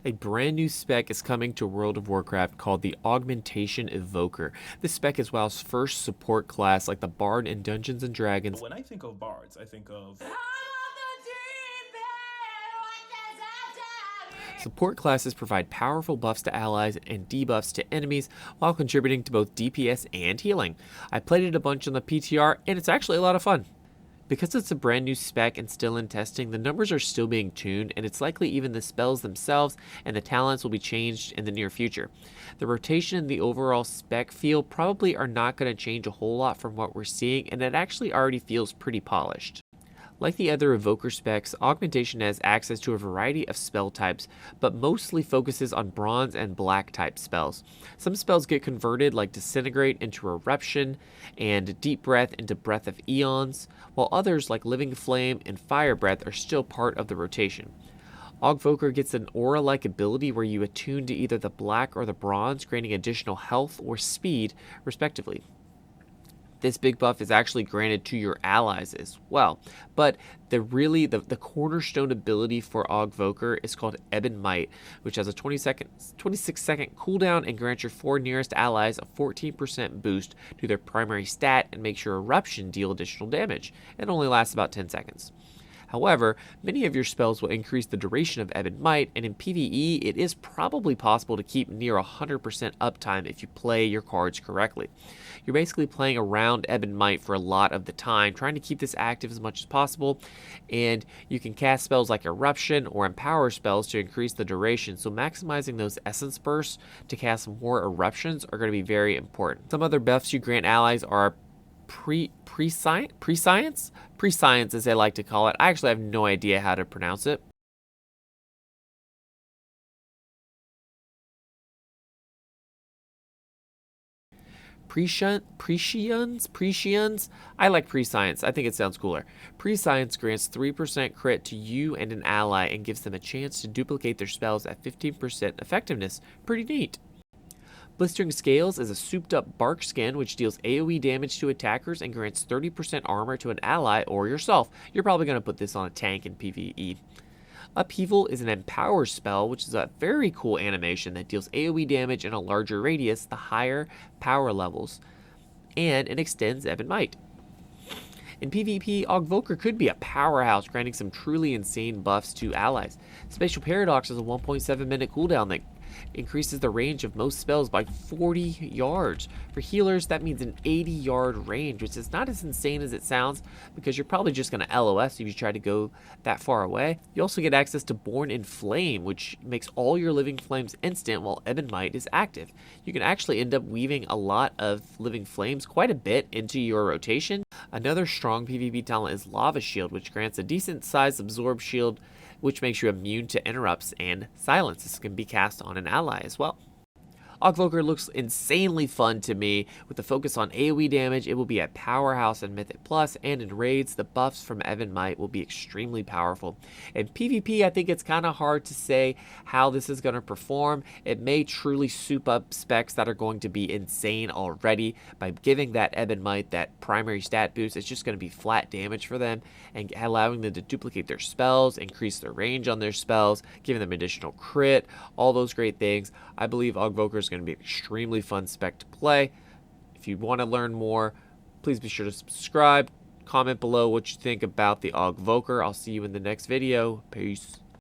A brand new spec is coming to World of Warcraft called the Augmentation Evoker. This spec is WoW's first support class like the Bard in Dungeons & Dragons. When I think of bards, I think of Support classes provide powerful buffs to allies and debuffs to enemies while contributing to both DPS and healing. I played it a bunch on the PTR and it's actually a lot of fun. Because it's a brand new spec and still in testing, the numbers are still being tuned, and it's likely even the spells themselves and the talents will be changed in the near future. The rotation and the overall spec feel probably are not going to change a whole lot from what we're seeing, and it actually already feels pretty polished. Like the other Evoker specs, Augmentation has access to a variety of spell types, but mostly focuses on bronze and black type spells. Some spells get converted like Disintegrate into Eruption and Deep Breath into Breath of Eons, while others like Living Flame and Fire Breath are still part of the rotation. Augvoker gets an aura-like ability where you attune to either the black or the bronze, granting additional health or speed, respectively. This big buff is actually granted to your allies as well. But the cornerstone ability for Augvoker is called Ebon Might, which has a 26-second cooldown and grants your 4 nearest allies a 14% boost to their primary stat and makes your eruption deal additional damage. It only lasts about 10 seconds. However, many of your spells will increase the duration of Ebon Might, and in PvE, it is probably possible to keep near 100% uptime if you play your cards correctly. You're basically playing around Ebon Might for a lot of the time, trying to keep this active as much as possible, and you can cast spells like Eruption or Empower spells to increase the duration, so maximizing those Essence Bursts to cast more Eruptions are going to be very important. Some other buffs you grant allies are prescience as they like to call it. I actually have no idea how to pronounce it. Prescience? I like prescience. I think it sounds cooler. Prescience grants 3% crit to you and an ally and gives them a chance to duplicate their spells at 15% effectiveness. Pretty neat. Blistering Scales is a souped-up bark skin which deals AoE damage to attackers and grants 30% armor to an ally or yourself. You're probably going to put this on a tank in PvE. Upheaval is an Empower spell, which is a very cool animation that deals AoE damage in a larger radius the higher power levels, and it extends Ebon Might. In PvP, Augvoker could be a powerhouse, granting some truly insane buffs to allies. Spatial Paradox is a 1.7 minute cooldown that increases the range of most spells by 40 yards. For healers, that means an 80-yard range, which is not as insane as it sounds because you're probably just going to LOS if you try to go that far away. You also get access to Born in Flame, which makes all your Living Flames instant while Ebon Might is active. You can actually end up weaving a lot of Living Flames, quite a bit, into your rotation. Another strong PvP talent is Lava Shield, which grants a decent-sized absorb shield which makes you immune to interrupts and silence. This can be cast on an ally as well. Augvoker looks insanely fun to me. With the focus on AoE damage, it will be a powerhouse in Mythic Plus, and in raids, the buffs from Ebon Might will be extremely powerful. In PvP, I think it's kind of hard to say how this is going to perform. It may truly soup up specs that are going to be insane already. By giving that Ebon Might that primary stat boost, it's just going to be flat damage for them, and allowing them to duplicate their spells, increase their range on their spells, giving them additional crit, all those great things. I believe Augvoker is going to be an extremely fun spec to play. If you want to learn more, please be sure to subscribe. Comment below what you think about the Augvoker. I'll see you in the next video. Peace.